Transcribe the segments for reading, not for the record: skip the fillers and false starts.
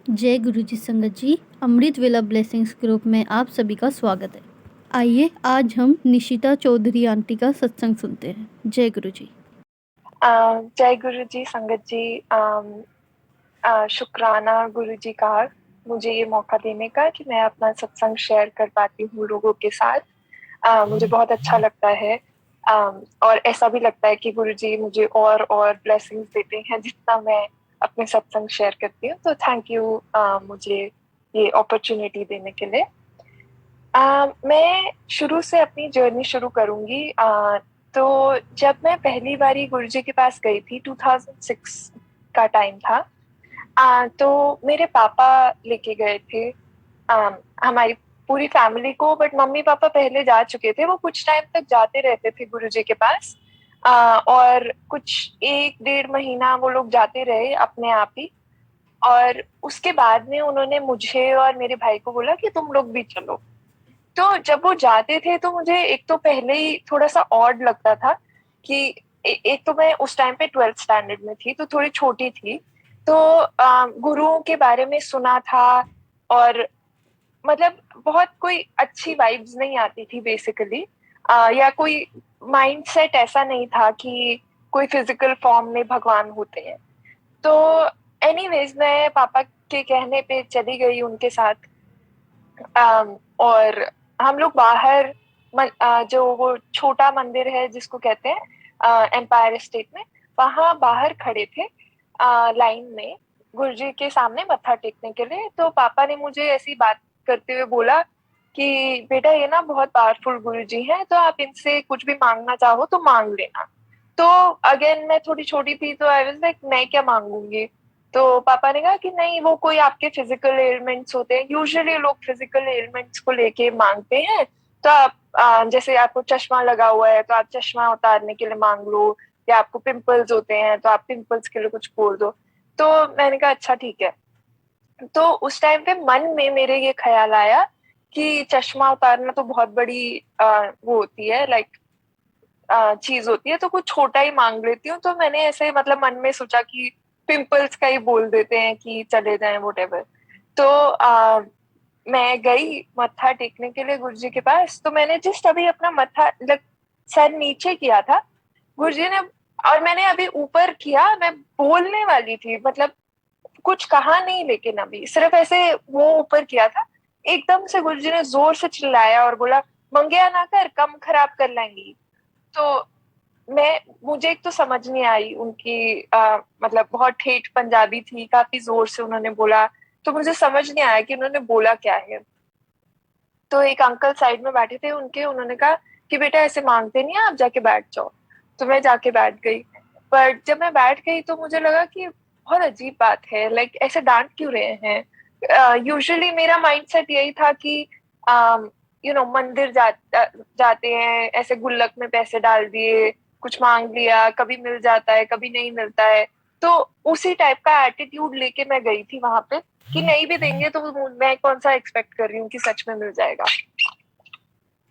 जय गुरु जी संगत जी, अमृत वेला ब्लेसिंग्स ग्रुप में आप सभी का स्वागत है। आइए आज हम निशिता चौधरी आंटी का सत्संग सुनते हैं। जय गुरु जी। जय गुरु जी संगत जी। शुक्राना गुरु जी का मुझे ये मौका देने का कि मैं अपना सत्संग शेयर कर पाती हूँ लोगों के साथ। मुझे बहुत अच्छा लगता है। और ऐसा भी लगता है कि गुरु जी मुझे और ब्लेसिंग्स देते हैं जितना मैं अपने सत्संग शेयर करती हूँ। तो थैंक यू मुझे ये अपॉर्चुनिटी देने के लिए। मैं शुरू से अपनी जर्नी शुरू करूंगी। तो जब मैं पहली बारी गुरुजी के पास गई थी, 2006 का टाइम था। तो मेरे पापा लेके गए थे हमारी पूरी फैमिली को, बट मम्मी पापा पहले जा चुके थे। वो कुछ टाइम तक जाते रहते थे गुरुजी के पास। और कुछ 1-1.5 महीना वो लोग जाते रहे अपने आप ही। और उसके बाद में उन्होंने मुझे और मेरे भाई को बोला कि तुम लोग भी चलो। तो जब वो जाते थे तो मुझे एक तो पहले ही थोड़ा सा ऑड लगता था कि एक तो मैं उस टाइम पे 12th स्टैंडर्ड में थी, तो थोड़ी छोटी थी। तो गुरुओं के बारे में सुना था। और मतलब बहुत कोई अच्छी वाइब्स नहीं आती थी बेसिकली। या कोई माइंडसेट ऐसा नहीं था कि कोई फिजिकल फॉर्म में भगवान होते हैं। तो एनीवेज मैं पापा के कहने पे चली गई उनके साथ। और हम लोग बाहर जो वो छोटा मंदिर है जिसको कहते हैं एम्पायर स्टेट में, वहां बाहर खड़े थे लाइन में गुरुजी के सामने मत्था टेकने के लिए। तो पापा ने मुझे ऐसी बात करते हुए बोला कि बेटा ये ना बहुत पावरफुल गुरुजी हैं, तो आप इनसे कुछ भी मांगना चाहो तो मांग लेना। तो अगेन मैं थोड़ी छोटी थी, तो आई वाज लाइक मैं क्या मांगूंगी। तो पापा ने कहा कि नहीं, वो कोई आपके फिजिकल एलिमेंट्स होते हैं, यूजुअली लोग फिजिकल एलिमेंट्स को लेके मांगते हैं। तो आप जैसे आपको चश्मा लगा हुआ है तो आप चश्मा उतारने के लिए मांग लो, या आपको पिंपल्स होते हैं तो आप पिंपल्स के लिए कुछ बोल दो। तो मैंने कहा अच्छा ठीक है। तो उस टाइम पे मन में मेरे ये ख्याल आया कि चश्मा उतारना तो बहुत बड़ी वो होती है, लाइक चीज होती है, तो कुछ छोटा ही मांग लेती हूँ। तो मैंने ऐसे मतलब मन में सोचा कि पिंपल्स का ही बोल देते हैं कि चले जाएं वोटेवर। तो मैं गई मत्था टेकने के लिए गुरुजी के पास। तो मैंने जस्ट अभी अपना मत्था सर नीचे किया था, गुरुजी ने, और मैंने अभी ऊपर किया, मैं बोलने वाली थी, मतलब कुछ कहा नहीं, लेकिन अभी सिर्फ ऐसे वो ऊपर किया था। एकदम से गुरुजी ने जोर से चिल्लाया और बोला, मंगया ना कर, कम खराब कर लेंगी। तो मैं मुझे एक तो समझ नहीं आई उनकी मतलब बहुत ठेठ पंजाबी थी, काफी जोर से उन्होंने बोला। तो मुझे समझ नहीं आया कि उन्होंने बोला क्या है। तो एक अंकल साइड में बैठे थे उनके, उन्होंने कहा कि बेटा ऐसे मांगते नहीं है, आप जाके बैठ जाओ। तो मैं जाके बैठ गई। पर जब मैं बैठ गई तो मुझे लगा कि बहुत अजीब बात है, लाइक ऐसे डांट क्यों रहे हैं। यूजुअली मेरा माइंडसेट यही था कि मंदिर जाते हैं, ऐसे गुल्लक में पैसे डाल दिए, कुछ मांग लिया, कभी मिल जाता है कभी नहीं मिलता है। तो उसी टाइप का एटीट्यूड लेके मैं गई थी वहां पे कि नहीं भी देंगे तो मैं कौन सा एक्सपेक्ट कर रही हूँ कि सच में मिल जाएगा।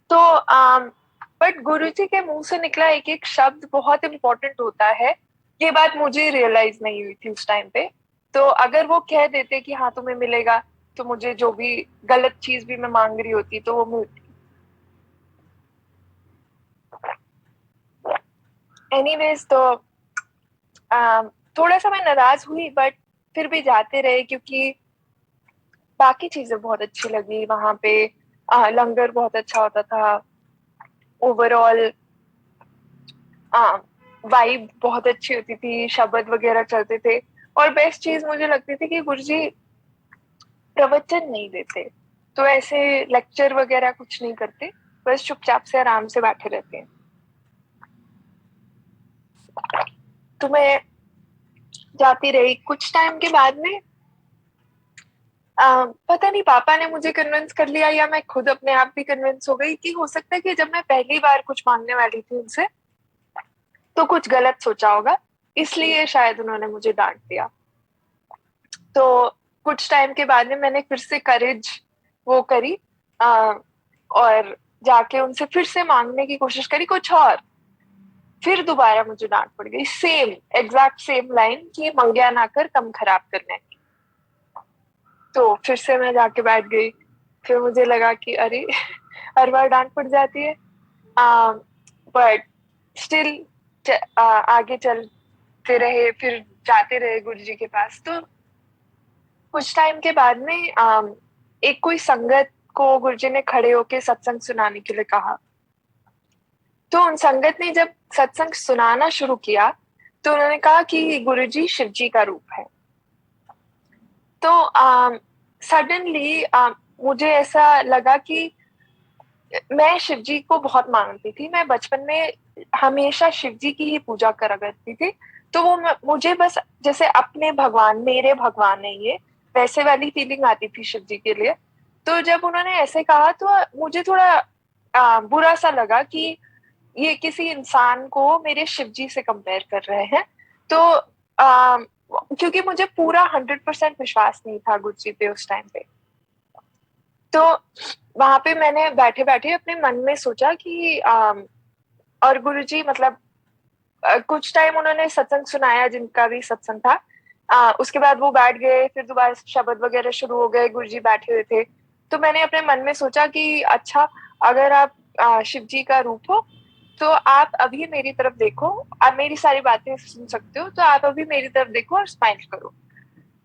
तो बट गुरुजी के मुंह से निकला एक एक शब्द बहुत इंपॉर्टेंट होता है। ये बात मुझे रियलाइज नहीं हुई थी उस टाइम पे। तो अगर वो कह देते कि हाँ तुम्हें मिलेगा, तो मुझे जो भी गलत चीज भी मैं मांग रही होती तो वो मिलती। एनीवेज, तो थोड़ा सा मैं नाराज हुई, बट फिर भी जाते रहे क्योंकि बाकी चीजें बहुत अच्छी लगी वहां पे। लंगर बहुत अच्छा होता था। ओवरऑल वाइब बहुत अच्छी होती थी, शब्द वगैरह चलते थे। और बेस्ट चीज मुझे लगती थी कि गुरुजी प्रवचन नहीं देते, तो ऐसे लेक्चर वगैरह कुछ नहीं करते, बस चुपचाप से आराम से बैठे रहते हैं। तो मैं जाती रही। कुछ टाइम के बाद में पता नहीं पापा ने मुझे कन्विंस कर लिया या मैं खुद अपने आप भी कन्विंस हो गई कि हो सकता है कि जब मैं पहली बार कुछ मांगने वाली थी उनसे तो कुछ गलत सोचा होगा, इसलिए शायद उन्होंने मुझे डांट दिया। तो कुछ टाइम के बाद में मैंने फिर से करेज वो करी, और जाके उनसे फिर से मांगने की कोशिश करी कुछ और। फिर दोबारा मुझे डांट पड़ गई, सेम एग्जैक्ट सेम लाइन कि मंग्या ना कर, कम खराब करने की। तो फिर से मैं जाके बैठ गई। फिर मुझे लगा कि अरे हर बार डांट पड़ जाती है। बट स्टिल आगे चलते रहे, फिर जाते रहे गुरुजी के पास। तो कुछ टाइम के बाद में एक कोई संगत को गुरुजी ने खड़े होके सत्संग सुनाने के लिए कहा। तो उन संगत ने जब सत्संग सुनाना शुरू किया तो उन्होंने कहा कि गुरुजी शिव जी का रूप है। तो सडनली मुझे ऐसा लगा कि मैं शिव जी को बहुत मानती थी। मैं बचपन में हमेशा शिव जी की ही पूजा करा करती थी। तो वो मुझे बस जैसे अपने भगवान, मेरे भगवान है ये, वैसे वाली फीलिंग आती थी शिव जी के लिए। तो जब उन्होंने ऐसे कहा तो मुझे थोड़ा बुरा सा लगा कि ये किसी इंसान को मेरे शिव जी से कंपेयर कर रहे हैं। तो क्योंकि मुझे पूरा 100% विश्वास नहीं था गुरु जी पे उस टाइम पे। तो वहां पे मैंने बैठे बैठे अपने मन में सोचा कि और गुरुजी मतलब कुछ टाइम उन्होंने सत्संग सुनाया, जिनका भी सत्संग था। उसके बाद वो बैठ गए, फिर दोबारा शब्द वगैरह शुरू हो गए, गुरुजी बैठे हुए थे। तो मैंने अपने मन में सोचा कि अच्छा, अगर आप शिव जी का रूप हो तो आप अभी मेरी तरफ देखो, आप मेरी सारी बातें सुन सकते हो, तो आप अभी मेरी तरफ देखो और स्माइल करो।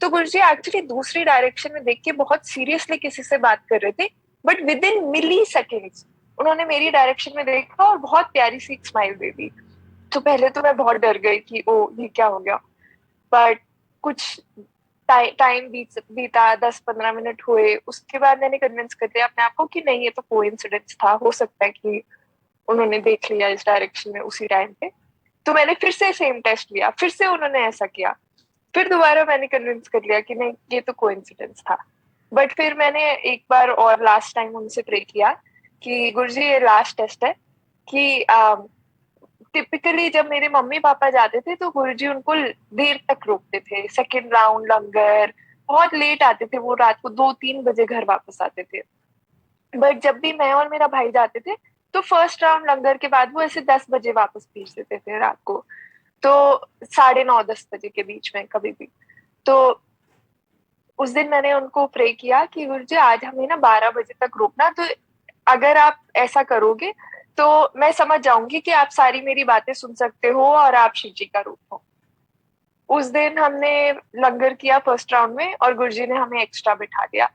तो गुरुजी एक्चुअली दूसरी डायरेक्शन में देख के बहुत सीरियसली किसी से बात कर रहे थे, but within milliseconds उन्होंने मेरी डायरेक्शन में देखा और बहुत प्यारी सी एक स्माइल दे दी। तो पहले तो मैं बहुत डर गई कि ओ ये क्या हो गया। बट कुछ टाइम बीता, 10-15 मिनट हुए, उसके बाद मैंने कन्विंस कर दिया अपने आप को कि नहीं, ये तो कोइंसिडेंस था, हो सकता है कि उन्होंने देख लिया इस डायरेक्शन में उसी टाइम पे। तो मैंने फिर से सेम टेस्ट लिया, फिर से उन्होंने ऐसा किया। फिर दोबारा मैंने कन्विंस कर लिया कि नहीं, ये तो कोइंसिडेंस था। बट फिर मैंने एक बार और लास्ट टाइम उनसे प्रे किया कि गुरुजी ये लास्ट टेस्ट है कि टिपिकली जब मेरे मम्मी पापा जाते थे तो गुरुजी उनको देर तक रोकते थे, सेकंड राउंड लंगर, बहुत लेट आते थे वो, रात को 2-3 बजे घर वापस आते थे। बट जब भी मैं और मेरा भाई जाते थे तो फर्स्ट राउंड लंगर के बाद वो ऐसे 10 बजे वापस भेज देते थे रात को। तो 9:30-10 बजे के बीच में कभी भी। तो उस दिन मैंने उनको प्रे किया कि गुरुजी आज हमें ना 12 बजे तक रोकना, तो अगर आप ऐसा करोगे तो मैं समझ जाऊंगी कि आप सारी मेरी बातें सुन सकते हो और आप शिव जी का रूप हो। उस दिन हमने लंगर किया फर्स्ट राउंड में और गुरुजी ने हमें एक्स्ट्रा बिठा दिया।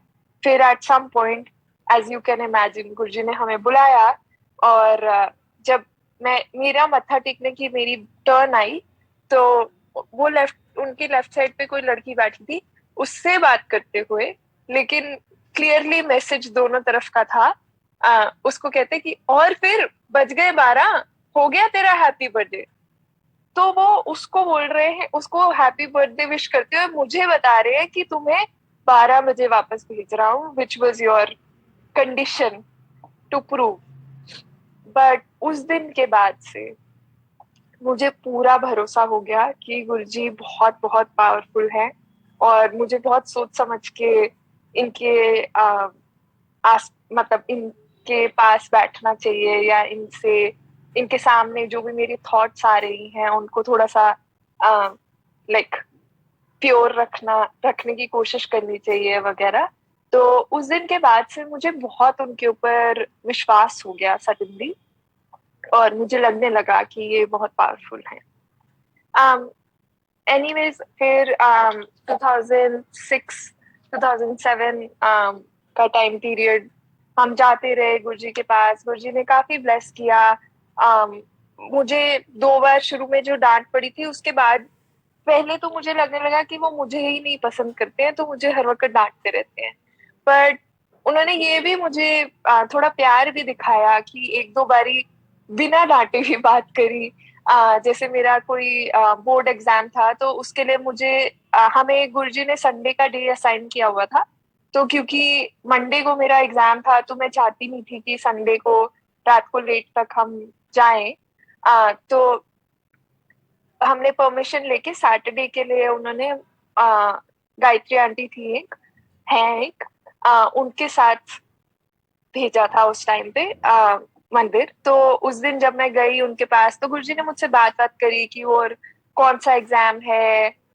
फिर at some point, as you can imagine, Guruji ने हमें बुलाया और जब मैं मेरा मत्था टेकने की मेरी टर्न आई तो वो उनकी लेफ्ट साइड पे कोई लड़की बैठी थी, उससे बात करते हुए, लेकिन क्लियरली मैसेज दोनों तरफ का था। उसको कहते कि और फिर बज गए 12, हो गया तेरा हैप्पी बर्थडे। तो वो उसको बोल रहे हैं, उसको हैप्पी बर्थडे विश करते हुए मुझे बता रहे हैं कि तुम्हें 12 बजे वापस भेज रहा हूँ, which was your condition to prove. But उस दिन के बाद से मुझे पूरा भरोसा हो गया कि गुरुजी बहुत बहुत पावरफुल है और मुझे बहुत सोच समझ के इनके मतलब इनके पास बैठना चाहिए, या इनसे, इनके सामने जो भी मेरी थॉट्स आ रही हैं उनको थोड़ा सा लाइक प्योर रखने की कोशिश करनी चाहिए वगैरह। तो उस दिन के बाद से मुझे बहुत उनके ऊपर विश्वास हो गया सडनली, और मुझे लगने लगा कि ये बहुत पावरफुल है। एनीवेज फिर 2006 2007 का टाइम पीरियड हम जाते रहे गुरुजी के पास। गुरुजी ने काफी ब्लेस किया। मुझे 2 बार शुरू में जो डांट पड़ी थी उसके बाद पहले तो मुझे लगने लगा कि वो मुझे ही नहीं पसंद करते हैं, तो मुझे हर वक्त डांटते रहते हैं। बट उन्होंने ये भी मुझे थोड़ा प्यार भी दिखाया कि 1-2 बारी बिना डांटे भी बात करी। जैसे मेरा कोई बोर्ड एग्जाम था तो उसके लिए मुझे हमें गुरुजी ने संडे का डे असाइन किया हुआ था। तो क्योंकि मंडे को मेरा एग्जाम था तो मैं चाहती नहीं थी कि संडे को रात को लेट तक हम जाएं। तो हमने परमिशन लेके सैटरडे के लिए उन्होंने गायत्री आंटी थी एक, है एक, उनके साथ भेजा था उस टाइम पे मंदिर। तो उस दिन जब मैं गई उनके पास तो गुरुजी ने मुझसे बात बात करी कि और कौन सा एग्जाम है,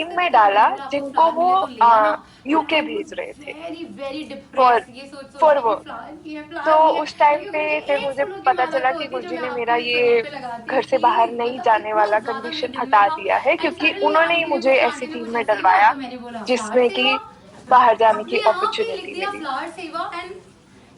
टीम में डाला जिनको वो यूके भेज रहे थे वेरी वेरी फॉर डिप्रेस, ये सोच सोच फॉर के कि वर्क। फ्लावर की है, तो फ्लावर की है, उस टाइम क्योंकि पे मुझे फिर एक मुझे फूलों की पता माला चला जो कि होती है जो गुरुजी मैं ने मेरा आपके सरों ये पे लगाती घर से थी, बाहर नहीं मतलब जाने इतना वाला ज्यादा मेरे कंडीशन दिल में हटा था। दिया है, एंड क्योंकि सडनली उन्होंने ही आंटी ने मुझे कुछ ऐसी आंटी ने टीम कुछ में ऐसे बोला डलवाया तो मैंने बोला फ्लावर जिसमें कि सेवा, बाहर जाने की आपने यहाँ पे लिख अपॉर्चुनिटी दिया मिली। फ्लावर सेवा। एंड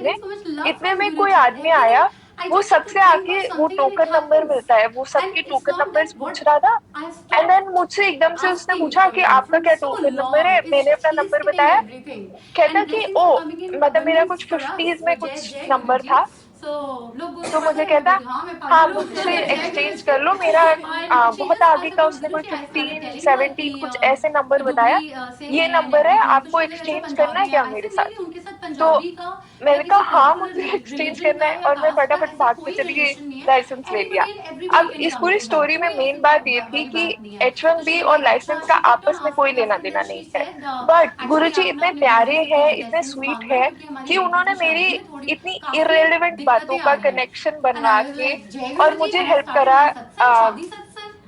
देखने। इतने में कोई आदमी आया, वो सबसे आके वो टोकन नंबर मिलता है, वो सबके टोकन नंबर्स पूछ रहा था। एंड देन मुझसे एकदम से उसने पूछा कि आपका क्या टोकन नंबर है। मैंने अपना नंबर बताया। कहता कि ओ, मतलब मेरा कुछ 50s में कुछ नंबर था। तो मुझे कहता हाँ मुझसे एक्सचेंज कर लो मेरा। बहुत आगे का उसने कोई 15 17 कुछ ऐसे नंबर बताया। ये नंबर है, आपको एक्सचेंज करना है क्या मेरे साथ? उनके साथ तो पंजाबी का मैंने ऐसे कहा हाँ मुझे पर्टिकुलर एक्सचेंज रिलीजन करना का है, या और मैं कास्ट का फटाफट ऐसा भाग के कोई चली गई, रिलेशन नहीं है। लाइसेंस ले लिया। एवरीबडी एवरीबडी अब कैन इस कम पूरी टुगेदर, स्टोरी में कोई मेन ऐसी बात ये थी बड़ी कि बात नहीं है। तो H1B शी और वेंट, अच्छा लाइसेंस का शी केप्ट ऑन आपस में कोई आस्किंग लेना अस एंड देना देन नहीं शी है। सेड बट एक्चुअली गुरुजी आप ना इतने अपने प्यारे फैमिली से हैं, थोड़े इतने डिस्टेंस स्वीट मांगना हैं क्योंकि हमारी कि बेटी उन्होंने की मेरी शादी में थोड़ी इतनी काफी इररिलेवेंट बातों दिक्कतें का आ रही हैं। कनेक्शन एंड आई बना वाज के लाइक जय और गुरु जी, मुझे एंड आई हेल्प स्टार्टेड करा। माय सत्संग, शादी सत्संग।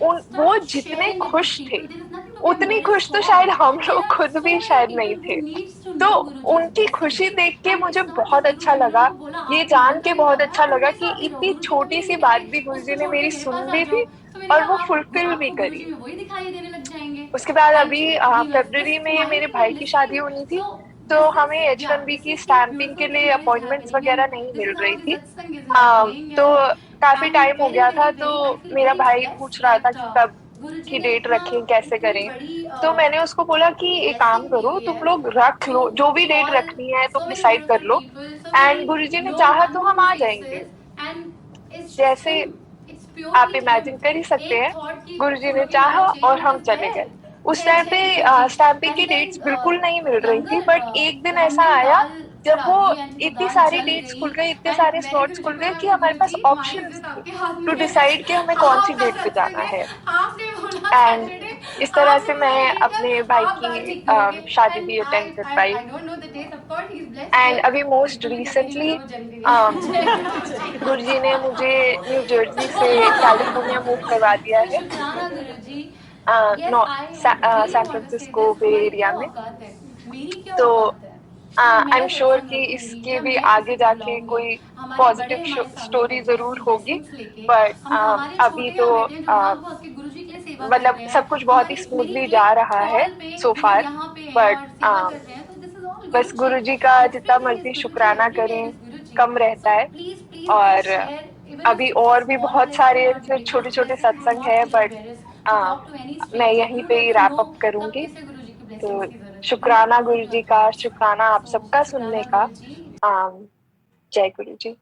वो जितने खुश थे उतनी खुश तो शायद हम लोग खुद भी शायद नहीं थे। तो उनकी खुशी देख के मुझे बहुत अच्छा लगा, ये जान के बहुत अच्छा लगा कि इतनी छोटी सी बात भी गुरुजी ने मेरी सुन ली थी और वो फुलफिल भी आपको करी। गुरुजी में वही दिखाई देने लग जाएंगे। उसके बाद एंड अभी ही लव दिस फरवरी में मेरे क्वालिटी भाई की शादी एबिलिटी। होनी थी, सो तो दिस हमें इज, या H1B दिस की इज द स्टैंपिंग के ब्यूटीफुल लिए thing that is appointments happening, वगैरह एंड नहीं दिस मिल इज हाउ रही द थी। सत्संग इज अम, हैपनिंग। तो एंड आई काफी एम टाइम हो वेरी गया था, वेरी तो वेरी, आई फील मेरा वेरी भाई पूछ ब्लेस्ड रहा था दैट कि कब गुरुजी की ने डेट इतना, रखें, कैसे इतनी करें। बड़ी तो मैंने उसको बोला कि एक काम ब्लेसिंग दी करो, हुई तुम है लोग रख टू लो, जो भी डेट कॉल रखनी है तुम so many डिसाइड कर beautiful low. people, so and many गुरुजी ने known चाहा तो हम unknown आ जाएंगे। faces, and it's just जैसे him, it's आप purely him। इमेजिन कर ही सकते एक हैं, थॉट की गुरुजी ने फूलों की चाहा माला चाहिए, और ही हम was चले गए। there। उस जय टाइम जय पे की जय जी। स्टैम्पिंग की एंड डेट्स देन बिल्कुल नहीं मिल रही थी, लंगर, बट एक दिन ब्राह्मण ऐसा ने आया दाल जब चढ़ा वो दी एंड वो इतनी दाल सारी जल डेट्स खुल गई। गए, इतने एंड सारे मैंने स्लॉट्स फिर खुल गए बोला कि कि हमारे पास गुरुजी हमारी ऑप्शंस इज्जत थे आपके हाथ टू में है, डिसाइड कि हमें कौन सी आपका डेट पे जाना सत्संग है, है। आपने बोला एंड सैटरडे, इस तरह आप से भी मैं मुझे ठीक है, अपने भाई आप की ठीक करोगे शादी एंड भी अटेंड कर आई पाई। Don't know the date, of course he is blessed and here, अभी मोस्ट बिल्कुल भी चिंता नहीं रिसेंटली करो, वो जल्द करेंगे। गुरुजी ने मुझे न्यू जर्सी से कैलिफोर्निया मूव करवा दिया तो है, शुक्राना Guruji. Yes north I really San want to say Francisco this, bay तुम्हारी क्या एरिया में। औकात है, मेरी क्या तो औकात है कि आई मैं एम श्योर सत्संग कि रखूंगी इसके या भी मैं किसी आगे को जाके बुलाऊंगी, कोई हमारे बड़े पॉजिटिव हमारे सामने स्टोरी बैठे हैं जरूर अपनी होगी, ब्लेसिंग्स लेके, बट हम हमारे अभी छोटे तो यहाँ बैठे हैं जो माँ बाप के गुरु जी के लिए सेवा कर मतलब रहे सब हैं, कुछ बहुत ही हमारी मेरी स्मूथली जा एक रहा है कॉल पे सो वो फार। यहाँ पे हैं बट और सेवा कर रहे हैं, तो दिस इज ऑल बस गुरु जी, गुरुजी का जितना एवरीथिंग इज मर्जी गुरु जी, शुक्राना एवरीवेयर करें इज गुरु जी। कम रहता सो है। प्लीज प्लीज प्लीज और शेयर इवन अभी a और भी small बहुत blessing सारे or the ऐसे छोटे biggest छोटे blessing, do सत्संग not है, feel but embarrassed to talk to any मैं stranger, यहीं you पे will ही never रैप know अप कब करूंगी। किसे गुरु जी की तो ब्लेसिंग्स की जरूरत पड़े, शुक्राना बहुत बहुत गुरुजी का, थैंक्स। शुक्राना आप सो सबका सुनने शुक्राना का। गुरु जी। जय गुरु जी।